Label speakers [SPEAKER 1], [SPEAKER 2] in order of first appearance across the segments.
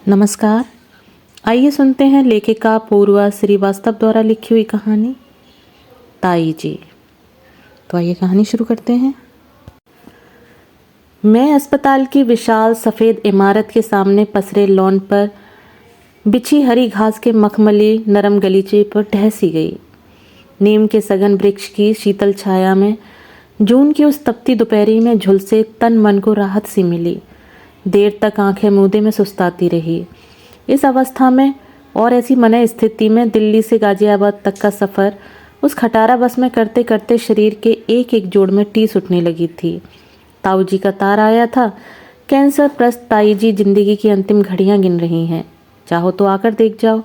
[SPEAKER 1] नमस्कार। आइए सुनते हैं लेखिका पूर्वा श्रीवास्तव द्वारा लिखी हुई कहानी ताई जी। तो आइए कहानी शुरू करते हैं। मैं अस्पताल की विशाल सफ़ेद इमारत के सामने पसरे लॉन पर बिछी हरी घास के मखमली नरम गलीचे पर ठहसी गई। नीम के सघन वृक्ष की शीतल छाया में जून की उस तपती दोपहरी में झुलसे तन मन को राहत सी मिली। देर तक आंखें मूंदे में सुस्ताती रही। इस अवस्था में और ऐसी मन स्थिति में दिल्ली से गाजियाबाद तक का सफ़र उस खटारा बस में करते करते शरीर के एक एक जोड़ में टीस उठने लगी थी। ताऊ जी का तार आया था। कैंसर प्रस्त ताई जी जिंदगी की अंतिम घड़ियां गिन रही हैं। चाहो तो आकर देख जाओ।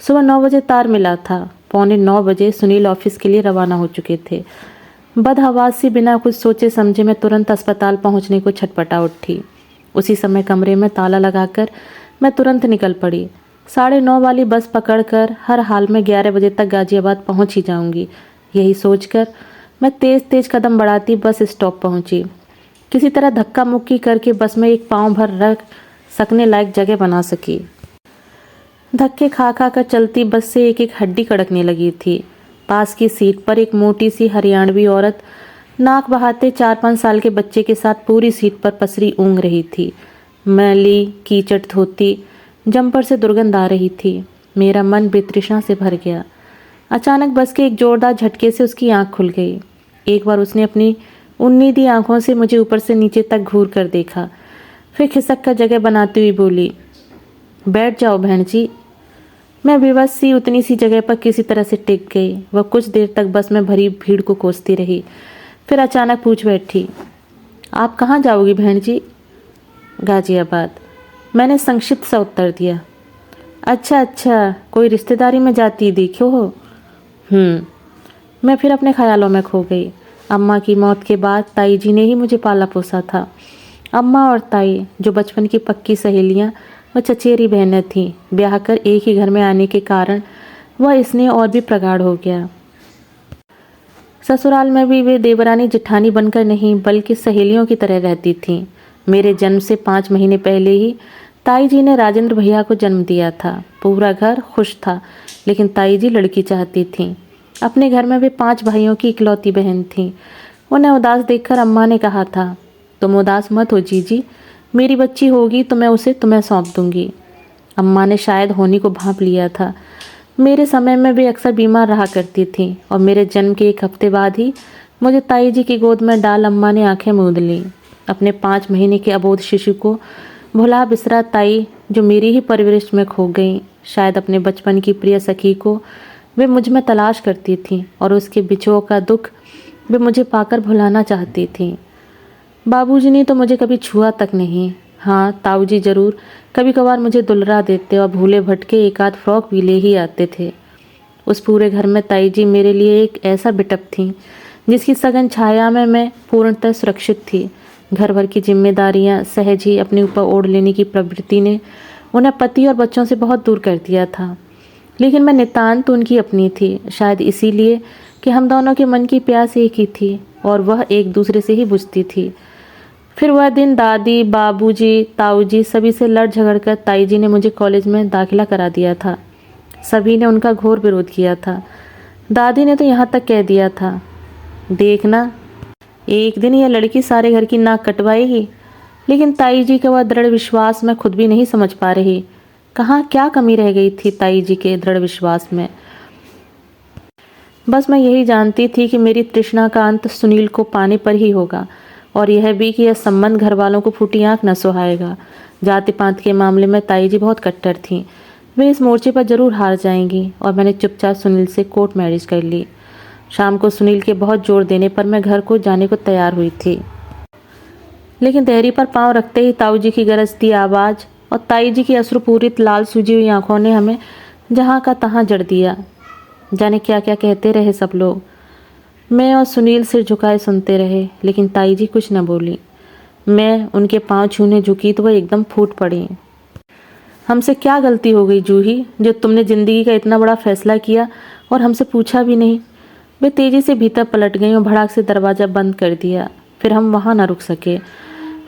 [SPEAKER 1] सुबह 9 बजे तार मिला था। 8:45 बजे सुनील ऑफिस के लिए रवाना हो चुके थे। बदहवास सी बिना कुछ सोचे समझे मैं तुरंत अस्पताल पहुंचने को छटपटा उठी। उसी समय कमरे में ताला लगाकर मैं तुरंत निकल पड़ी। 9:30 वाली बस पकड़कर हर हाल में 11 बजे तक गाजियाबाद पहुंच ही जाऊंगी। यही सोचकर मैं तेज तेज कदम बढ़ाती बस स्टॉप पहुंची। किसी तरह धक्का मुक्की करके बस में एक पाँव भर रख सकने लायक जगह बना सकी। धक्के खा खा कर चलती बस से एक एक हड्डी कड़कने लगी थी। पास की सीट पर एक मोटी सी हरियाणवी औरत नाक बहाते 4-5 साल के बच्चे के साथ पूरी सीट पर पसरी ऊँघ रही थी। मैली कीचड़ धोती जंपर से दुर्गंध आ रही थी। मेरा मन बेतृष्णा से भर गया। अचानक बस के एक जोरदार झटके से उसकी आंख खुल गई। एक बार उसने अपनी उन्नीदी आंखों से मुझे ऊपर से नीचे तक घूर कर देखा। फिर खिसक कर जगह बनाती हुई बोली, बैठ जाओ बहन जी। मैं बेबस सी उतनी सी जगह पर किसी तरह से टिक गई। वह कुछ देर तक बस में भरी भीड़ को कोसती रही। फिर अचानक पूछ बैठी, आप कहाँ जाओगी बहन जी? गाजियाबाद। मैंने संक्षिप्त सा उत्तर दिया। अच्छा, कोई रिश्तेदारी में जाती देखो हो? मैं फिर अपने ख्यालों में खो गई। अम्मा की मौत के बाद ताई जी ने ही मुझे पाला पोसा था। अम्मा और ताई जो बचपन की पक्की सहेलियां व चचेरी बहनें थीं, ब्याह कर एक ही घर में आने के कारण वह स्नेह और भी प्रगाढ़ हो गया। ससुराल में भी वे देवरानी जेठानी बनकर नहीं बल्कि सहेलियों की तरह रहती थीं। मेरे जन्म से 5 महीने पहले ही ताई जी ने राजेंद्र भैया को जन्म दिया था। पूरा घर खुश था, लेकिन ताई जी लड़की चाहती थीं। अपने घर में वे 5 भाइयों की इकलौती बहन थीं। उन्हें उदास देखकर अम्मा ने कहा था, तुम उदास मत हो जीजी, मेरी बच्ची होगी तो मैं उसे तुम्हें सौंप दूंगी। अम्मा ने शायद होनी को भांप लिया था। मेरे समय में वे अक्सर बीमार रहा करती थीं और मेरे जन्म के 1 हफ्ते बाद ही मुझे ताई जी की गोद में डाल अम्मा ने आंखें मूंद लीं। अपने 5 महीने के अबोध शिशु को भुला बिसरा ताई जो मेरी ही परवरिश में खो गई। शायद अपने बचपन की प्रिय सखी को वे मुझ में तलाश करती थीं और उसके बिछोह का दुख वे मुझे पाकर भुलाना चाहती थीं। बाबूजी ने तो मुझे कभी छुआ तक नहीं। हाँ, ताऊ जी जरूर कभी कभार मुझे दुलरा देते और भूले भटके एक आध फ्रॉक भी ले ही आते थे। उस पूरे घर में ताई जी मेरे लिए एक ऐसा बिटप थी जिसकी सघन छाया में मैं पूर्णतः सुरक्षित थी। घर भर की जिम्मेदारियां सहज ही अपने ऊपर ओढ़ लेने की प्रवृत्ति ने उन्हें पति और बच्चों से बहुत दूर कर दिया था, लेकिन मैं नितांत उनकी अपनी थी। शायद इसीलिए कि हम दोनों के मन की प्यास एक ही थी और वह एक दूसरे से ही बुझती थी। फिर वह दिन दादी, बाबूजी, ताऊजी सभी से लड़ झगड़ कर ताई जी ने मुझे कॉलेज में दाखिला करा दिया था। सभी ने उनका घोर विरोध किया था। दादी ने तो यहाँ तक कह दिया था, देखना एक दिन यह लड़की सारे घर की नाक कटवाएगी। लेकिन ताई जी का वह दृढ़ विश्वास मैं खुद भी नहीं समझ पा रही। कहाँ क्या कमी रह गई थी ताई जी के दृढ़ विश्वास में। बस मैं यही जानती थी कि मेरी तृष्णा का अंत सुनील को पाने पर ही होगा, और यह भी कि यह संबंध घर वालों को फूटी आंख न सुहाएगा। जाति पात के मामले में ताई जी बहुत कट्टर थीं। वे इस मोर्चे पर जरूर हार जाएंगी और मैंने चुपचाप सुनील से कोर्ट मैरिज कर ली। शाम को सुनील के बहुत जोर देने पर मैं घर को जाने को तैयार हुई थी, लेकिन देहरी पर पांव रखते ही ताऊ जी की गरजती आवाज़ और ताई जी की अश्रुपूरित लाल सूजी हुई आंखों ने हमें जहाँ का तहाँ जड़ दिया। जाने क्या क्या कहते रहे सब लोग। मैं और सुनील सिर झुकाए सुनते रहे, लेकिन ताई जी कुछ न बोली। मैं उनके पांव छूने झुकी तो वह एकदम फूट पड़ी। हमसे क्या गलती हो गई जूही, जो तुमने ज़िंदगी का इतना बड़ा फैसला किया और हमसे पूछा भी नहीं। वे तेज़ी से भीतर पलट गई और भड़ाक से दरवाज़ा बंद कर दिया। फिर हम वहाँ न रुक सके।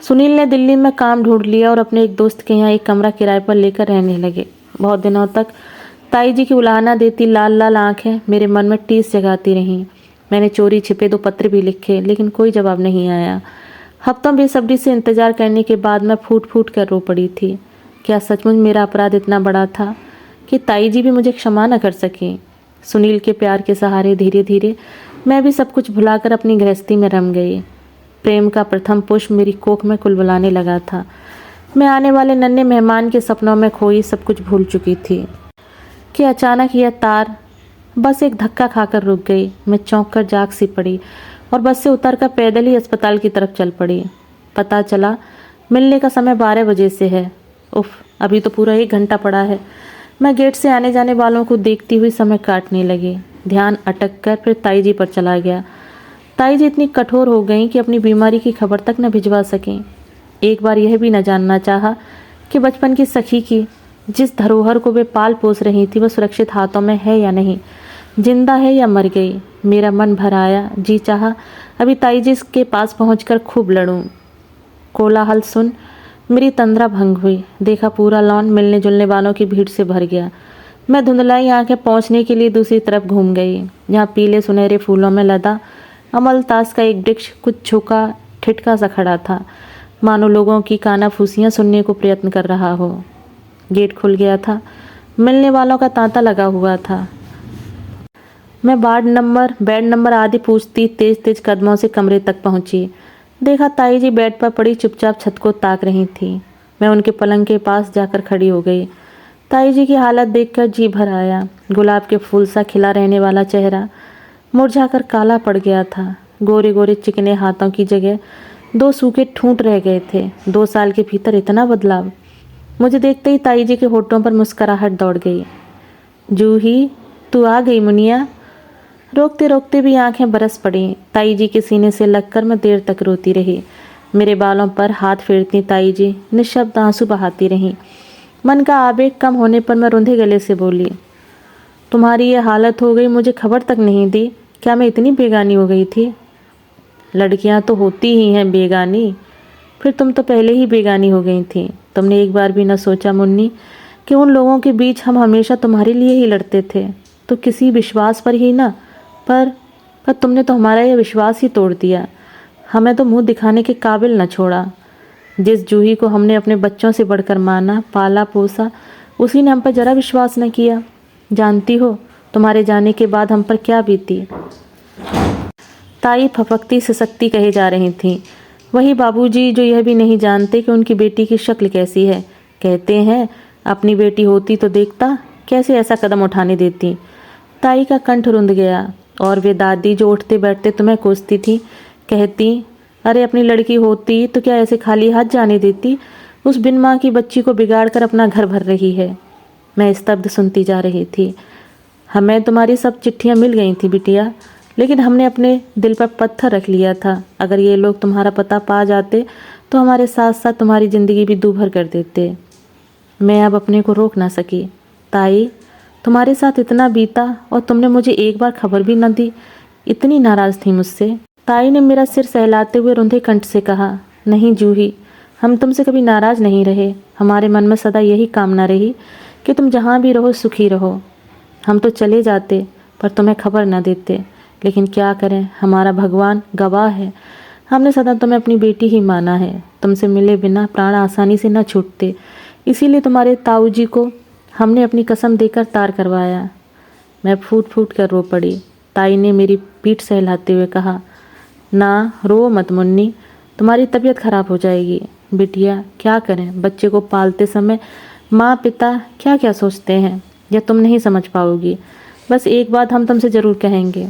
[SPEAKER 1] सुनील ने दिल्ली में काम ढूंढ लिया और अपने एक दोस्त के यहाँ एक कमरा किराए पर लेकर रहने लगे। बहुत दिनों तक ताई जी की उलाहना देती लाल लाल आंखें मेरे मन में टीस जगाती रहीं। मैंने चोरी छिपे 2 पत्र भी लिखे, लेकिन कोई जवाब नहीं आया। हफ्तों बेसब्री से इंतजार करने के बाद मैं फूट फूट कर रो पड़ी थी। क्या सचमुच मेरा अपराध इतना बड़ा था कि ताई जी भी मुझे क्षमा न कर सकें? सुनील के प्यार के सहारे धीरे धीरे मैं भी सब कुछ भुलाकर अपनी गृहस्थी में रम गई। प्रेम का प्रथम पुष्प मेरी कोख में कुलबुलाने लगा था। मैं आने वाले नन्हे मेहमान के सपनों में खोई सब कुछ भूल चुकी थी कि अचानक यह तार बस एक धक्का खाकर रुक गई। मैं चौंक कर जाग सी पड़ी और बस से उतरकर पैदल ही अस्पताल की तरफ चल पड़ी। पता चला मिलने का समय 12 बजे से है। उफ, अभी तो पूरा 1 घंटा पड़ा है। मैं गेट से आने जाने वालों को देखती हुई समय काटने लगी। ध्यान अटक कर फिर ताई जी पर चला गया। ताई जी इतनी कठोर हो गईं कि अपनी बीमारी की खबर तक न भिजवा सकें। एक बार यह भी न जानना चाहा कि बचपन की सखी की जिस धरोहर को वे पाल पोस रही थी वह सुरक्षित हाथों में है या नहीं, जिंदा है या मर गई। मेरा मन भर आया, जी चाहा अभी ताई जी के पास पहुंचकर खूब लड़ूं। कोलाहल सुन मेरी तंद्रा भंग हुई। देखा पूरा लॉन मिलने जुलने वालों की भीड़ से भर गया। मैं धुंधलाई आंखें पहुंचने के लिए दूसरी तरफ घूम गई, जहाँ पीले सुनहरे फूलों में लदा अमलतास का एक वृक्ष कुछ झुका ठिठका सा खड़ा था, मानो लोगों की कानाफूसियां सुनने को प्रयत्न कर रहा हो। गेट खुल गया था। मिलने वालों का तांता लगा हुआ था। मैं बेड नंबर आदि पूछती तेज तेज कदमों से कमरे तक पहुंची। देखा ताई जी बेड पर पड़ी चुपचाप छत को ताक रही थी। मैं उनके पलंग के पास जाकर खड़ी हो गई। ताई जी की हालत देखकर जी भर आया। गुलाब के फूल सा खिला रहने वाला चेहरा मुरझाकर काला पड़ गया था। गोरे गोरे चिकने हाथों की जगह 2 सूखे ठूंठ रह गए थे। 2 साल के भीतर इतना बदलाव। मुझे देखते ही ताई जी के होठों पर मुस्कुराहट दौड़ गई। जूही, तू आ गई मुनिया। रोकते रोकते भी आंखें बरस पड़ी। ताई जी के सीने से लगकर मैं देर तक रोती रही। मेरे बालों पर हाथ फेरती ताई जी निःशब्द आंसू बहाती रहीं। मन का आवेग कम होने पर मैं रुंधे गले से बोली, तुम्हारी ये हालत हो गई, मुझे खबर तक नहीं दी। क्या मैं इतनी बेगानी हो गई थी? लड़कियां तो होती ही हैं बेगानी। फिर तुम तो पहले ही बेगानी हो गई थी। तुमने एक बार भी न सोचा मुन्नी कि उन लोगों के बीच हम हमेशा तुम्हारे लिए ही लड़ते थे, तो किसी विश्वास पर ही ना। पर तुमने तो हमारा यह विश्वास ही तोड़ दिया। हमें तो मुंह दिखाने के काबिल न छोड़ा। जिस जूही को हमने अपने बच्चों से बढ़कर माना, पाला पोसा, उसी ने हम पर जरा विश्वास न किया। जानती हो तुम्हारे जाने के बाद हम पर क्या बीती? ताई फफकती सिसकती कहे जा रही थी। वही बाबूजी जो यह भी नहीं जानते कि उनकी बेटी की शक्ल कैसी है। कहते हैं अपनी बेटी होती तो देखता, कैसे ऐसा कदम उठाने देती। ताई का कंठ रुंध गया। और वे दादी जो उठते बैठते तुम्हें कोसती थी, कहती अरे अपनी लड़की होती तो क्या ऐसे खाली हाथ जाने देती? उस बिन माँ की बच्ची को बिगाड़ कर अपना घर भर रही है। मैं स्तब्ध सुनती जा रही थी। हमें तुम्हारी सब चिट्ठियाँ मिल गई थी बिटिया, लेकिन हमने अपने दिल पर पत्थर रख लिया था। अगर ये लोग तुम्हारा पता पा जाते तो हमारे साथ साथ तुम्हारी ज़िंदगी भी दूभर कर देते। मैं अब अपने को रोक ना सकी। ताई, तुम्हारे साथ इतना बीता और तुमने मुझे एक बार खबर भी न दी। इतनी नाराज़ थी मुझसे। ताई ने मेरा सिर सहलाते हुए रुंधे कंठ से कहा, नहीं जूही, हम तुमसे कभी नाराज़ नहीं रहे। हमारे मन में सदा यही कामना रही कि तुम जहाँ भी रहो सुखी रहो। हम तो चले जाते पर तुम्हें खबर न देते, लेकिन क्या करें, हमारा भगवान गवाह है। हमने सदा तुम्हें अपनी बेटी ही माना है। तुमसे मिले बिना प्राण आसानी से न छूटते, इसीलिए तुम्हारे ताऊ जी को हमने अपनी कसम देकर तार करवाया। मैं फूट फूट कर रो पड़ी। ताई ने मेरी पीठ सहलाते हुए कहा, ना रो मत मुन्नी, तुम्हारी तबीयत खराब हो जाएगी। बिटिया क्या करें, बच्चे को पालते समय माँ पिता क्या क्या सोचते हैं यह तुम नहीं समझ पाओगी। बस एक बात हम तुमसे ज़रूर कहेंगे,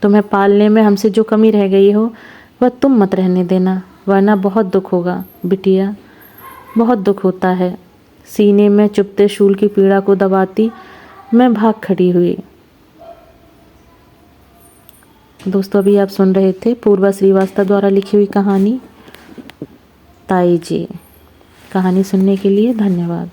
[SPEAKER 1] तुम्हें पालने में हमसे जो कमी रह गई हो वह तुम मत रहने देना, वरना बहुत दुख होगा। बिटिया बहुत दुख होता है। सीने में चुभते शूल की पीड़ा को दबाती मैं भाग खड़ी हुई। दोस्तों अभी आप सुन रहे थे पूर्वा श्रीवास्तव द्वारा लिखी हुई कहानी ताई जी। कहानी सुनने के लिए धन्यवाद।